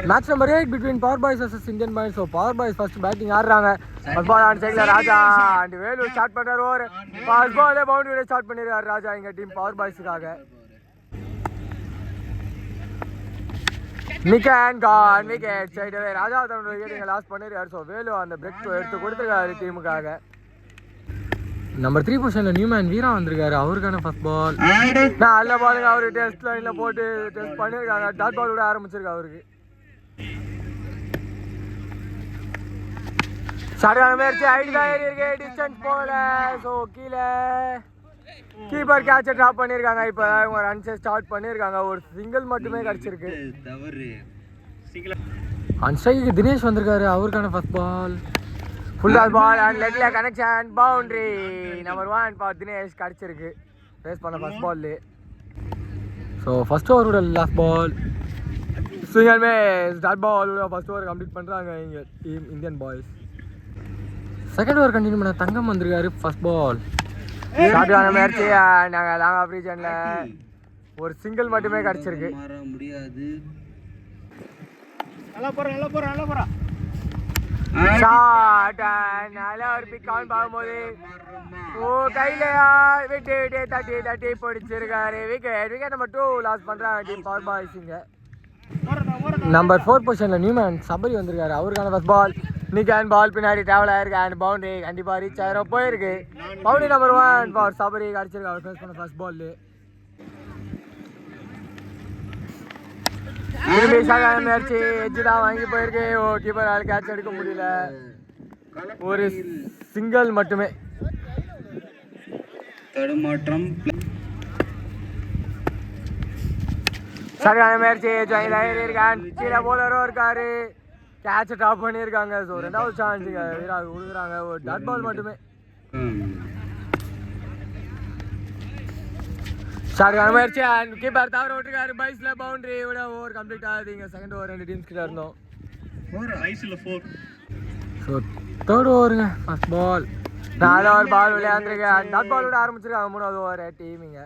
Match number 8 between Power Boys vs Indian Boys. So Power Boys first batting ஆடுறாங்க. First ball on சைடில் Raja and Velu start பண்ணுறாரு. Over first பாலே பவுண்டரியோட start பண்ணிடுறாரு ராஜா எங்கள் டீம் பவர் பாய்ஸுக்காக. நிக்கன் கான் விக்கெட் சைடு ராஜா தன்னோட விக்கெட் லாஸ் பண்ணிருக்காரு. ஸோ வேலு அந்த பிரேக் எடுத்து கொடுத்துருக்காரு டீமுக்காக. நம்பர் 3 பொசிஷனில் நியூமேன் வீரா வந்திருக்காரு. அவருக்கான ஃபர்ஸ்ட் பால் நல்ல பாலுங்க. அவரு டெஸ்ட் லைனில் போட்டு டெஸ்ட் பண்ணியிருக்காங்க. டாட் பால் விட ஆரம்பிச்சிருக்கு அவருக்கு. சரியான முயற்சி ஐடி தான் ஏறி இருக்கு. டிஸ்டன்ஸ் போகல. ஸோ கீழே கீப்பர் கேட்சை ட்ராப் பண்ணியிருக்காங்க. இப்போ இவங்க ரன்ஸை ஸ்டார்ட் பண்ணியிருக்காங்க. ஒரு சிங்கிள் மட்டுமே கிடச்சிருக்கு. அன்ஸ்ட்ரைக்கு தினேஷ் வந்திருக்காரு. அவருக்கான first ball full toss ball and லெக்ல connection boundary. Number 1 for Dinesh கிடச்சிருக்கு ஃபேஸ் பண்ண ஃபர்ஸ்ட் பால்லே. ஸோ ஃபர்ஸ்ட் ஓவரோட last ball single match dot பாலோட ஃபர்ஸ்ட் ஓவர் கம்ப்ளீட் பண்ணுறாங்க இங்கே team Indian Boys. Second over continue பண்ண தங்கம் வந்திருக்காரு. ஃபர்ஸ்ட் பால் ஷார்ட்டான முயற்சி நாங்கள் லாங் ஆஃப் ரீஜனில் ஒரு சிங்கிள் மட்டுமே கிடச்சிருக்கு. நல்லா ஒரு பிக் கவுண்ட் பார்க்கும்போது கையிலையா விட்டு விட்டு தட்டி தட்டி பிடிச்சிருக்காரு. விக்கெட் நம்பர் 2 லாஸ் பண்ணுறாங்க டீம் பவர் பாய்ஸ். இங்கே நம்பர் 4 பொசிஷனில் நியூமேன் சபரி வந்திருக்காரு. அவருக்கான ஃபர்ஸ்ட் பால் நிக்கன் பால் பின்னாடி ட்ராவல் ஆயிருக்கு அண்ட் பவுண்டரி கண்டிப்பாக ரீச் ஆயிரம் போயிருக்கு. பவுண்டரி நம்பர் 1 ஃபார் சபரி கிடச்சிருக்கு அவர் ஃபேஸ் பண்ண ஃபர்ஸ்ட் பால். திரும்பி சாகான முயற்சி எஜ்ஜு தான் வாங்கி போயிருக்கு. கீப்பரால் கேட்ச் எடுக்க முடியல. ஒரு சிங்கிள் மட்டுமே. தடுமாற்றம் சரியான முயற்சி இருக்கான். கீழே போலரும் இருக்காரு. கேட்சை டாப் பண்ணியிருக்காங்க. ஸோ 2வது சான்ஸுங்க வீராக கொடுக்குறாங்க. ஒரு டாட் பால் மட்டுமே. சரியான முயற்சி அண்ட் கீப்பர் தவற விட்டுருக்காரு. பைஸில் பவுண்டரி விட ஓவர் கம்ப்ளீட் ஆகுது. இங்கே செகண்ட் ஓவர் 2 டீம்ஸ் கிட்ட இருந்தோம். ஸோ தேர்ட் ஓவருங்க ஃபர்ஸ்ட் பால் 4 ஓவர் பால் விளையாண்டுருக்கேன். டாட் பால் விட ஆரம்பிச்சிருக்காங்க 3வது ஓவர் டீம். இங்கே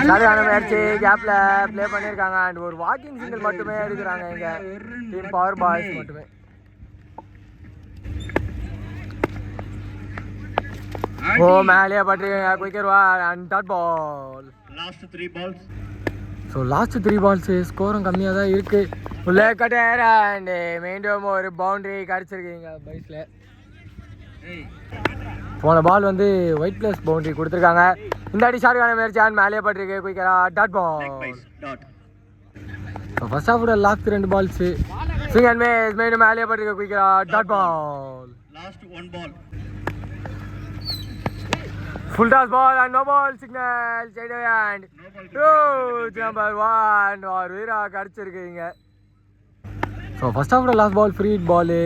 சரியான முயற்சி கேப்ல பிளே பண்ணியிருக்காங்க அண்ட் ஒரு வாக்கிங் சிங்கிள் மட்டுமே எடுக்கிறாங்க இங்க டீம் பவர் பாய்ஸ் மட்டுமே. ஓ மேலேயே பட்டிருக்காங்க. Quicker and dot ball. So last 3 balls ஸ்கோரும் கம்மியாக தான் இருக்கு. உள்ளே கட்டேர் அண்ட் மீண்டும் ஒரு பவுண்டரி கிடச்சிருக்கீங்க பைஸில். போன பால் வந்து ஒயிட் பிளஸ் பவுண்டரி கொடுத்துருக்காங்க. இந்த அடி ஷார்ட்டான முயற்சி அண்ட் மேலேயே பட்டிருக்கு. குயிக்கரா டாட் பால். ஃபர்ஸ்ட் ஹாஃபோட last 2 balls swing and miss மீண்டும் மேலேயே பட்டிருக்கு. குயிக்கரா dot ball. Full toss ball and no ball signal side and number 1 ஒரு வீரா கிடச்சிருக்கீங்க. ஸோ ஃபர்ஸ்ட் ஹாஃபோட லாஸ்ட் பால் ஃப்ரீ பால்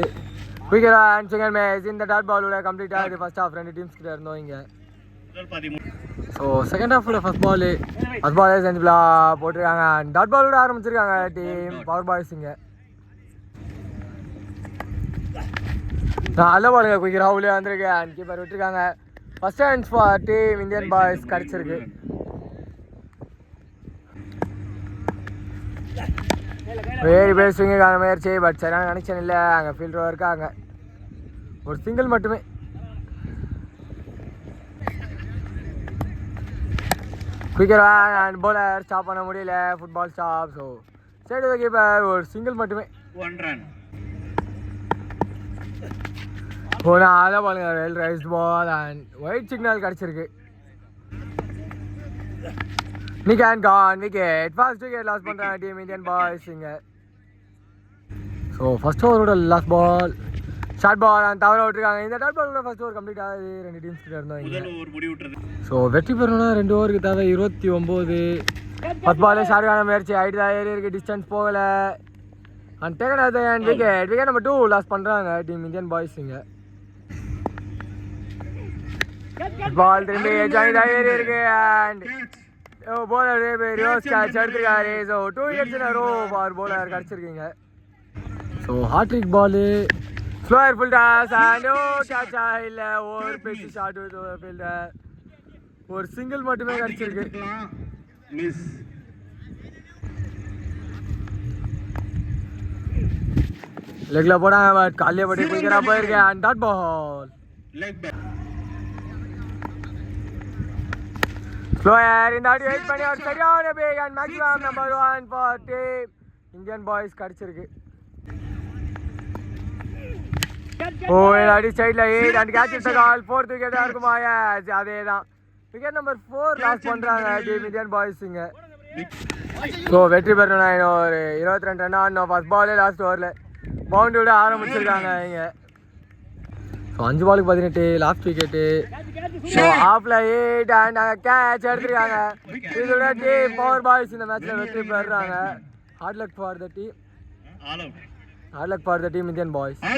குயிக்கரா அண்ட் சிக்னல் மிஸ். இந்த டாட் பாலோட கம்ப்ளீட் ஆகுது ஃபர்ஸ்ட் ஹாஃப். 2 டீம்ஸ் கிட்ட இருந்தோம் இங்கே. ஸோ செகண்ட் ஹாஃபோட ஃபர்ஸ்ட் பாலே செஞ்சுலாம் போட்டிருக்காங்க அண்ட் டாட் பால் விட ஆரம்பிச்சிருக்காங்க டீம் பவர் பாய்ஸ். இங்கே நல்ல பாலுங்க குயிக்கரா உள்ளே வந்திருக்கு அண்ட் கீப்பர் விட்டுருக்காங்க. First chance for team Indian boys கிடச்சிருக்கு. வேறு பேர் ஸ்விங்குக்கான முயற்சி பட் சரியான கனெக்ஷன் இல்லை. அங்கே ஃபீல்டர் இருக்காங்க. ஒரு சிங்கிள் மட்டுமே. குயிக்கரா அண்ட் போலர் ஸ்டாப் பண்ண முடியல. Football stop. So side keeper ஒரு சிங்கிள் மட்டுமே. 1 ரன். போனால பாருங்க well raised ball and wide signal கிடச்சிருக்கு. நிக்கன் கான் விக்கெட். ஃபர்ஸ்ட் விக்கெட் லாஸ் பண்ணுறாங்க டீம் இந்தியன் பாய்ஸ். இங்கே ஸோ ஃபர்ஸ்ட் ஓவரோட last ball short ball and தவற விட்டுருக்காங்க. இந்த டாட் பாலோட ஃபர்ஸ்ட் ஓவர் கம்ப்ளீட் ஆகுது. 2 டீம்ஸ் கிட்ட இருந்தோம் இங்கே. ஸோ வெற்றி பெறணும்னா 2 ஓவருக்கு தேவை 29. ஃபர்ஸ்ட் பாலே ஷார்ட்டான முயற்சி ஐடி தான் ஏறி இருக்கு. டிஸ்டன்ஸ் போகல அண்ட் டேக்கன் ஆகுது அண்ட் விக்கெட் நம்பர் 2 லாஸ் பண்ணுறாங்க டீம் இந்தியன் பாய்ஸ். இங்கே பால் திரும்பி ஜாயின் ஏறி இருக்கு அண்ட் போலர் ரிவர்ஸ் கேட்ச் எடுத்துருக்காரு. So 2 wickets in a row for bowler கிடச்சிருக்கீங்க. So hat trick ball slower full toss and கேட்சா இல்லை. ஒரு பெஸ்ட் ஷாட் ஃபீல்டர் ஒரு சிங்கிள் மட்டுமே கிடச்சிருக்கு. லெக்ல போடாங்க பட் காலியே பட்டி குயிக்கரா போயிருக்கேன் அண்ட் டாட் பால் ஸ்லோயர் இந்த ஆடி வெயிட் பண்ணி ஒரு சரியான back and maximum number 1 for team Indian boys கிடைச்சிருக்கு ஓ இந்த ஆடி சைடுல 8 அண்ட் கேட்ச் இட் கால் 4th விக்கெட்டா இருக்குமா எஸ் அதேதான் விக்கெட் நம்பர் 4 லாஸ் பண்றாங்க டீம் இந்தியன் பாய்ஸ் இங்க ஸோ வெற்றி பெறணும் ஒரு 22 ரன் ஆடணும் ஃபர்ஸ்ட் பாலே லாஸ்ட் ஓவரில் பவுண்டரியோட ஆரம்பிச்சிருக்காங்க இங்கே ஸோ 5 பாலுக்கு 18 லாஸ்ட் விக்கெட்டு ஸோ ஆஃப்ல 8 அண்ட் கேட்ச் எடுத்துருக்காங்க இதோட டீம் பவர் பாய்ஸ் இந்த மேட்ச்சில் வெற்றி பெறுறாங்க hard luck for the team Indian boys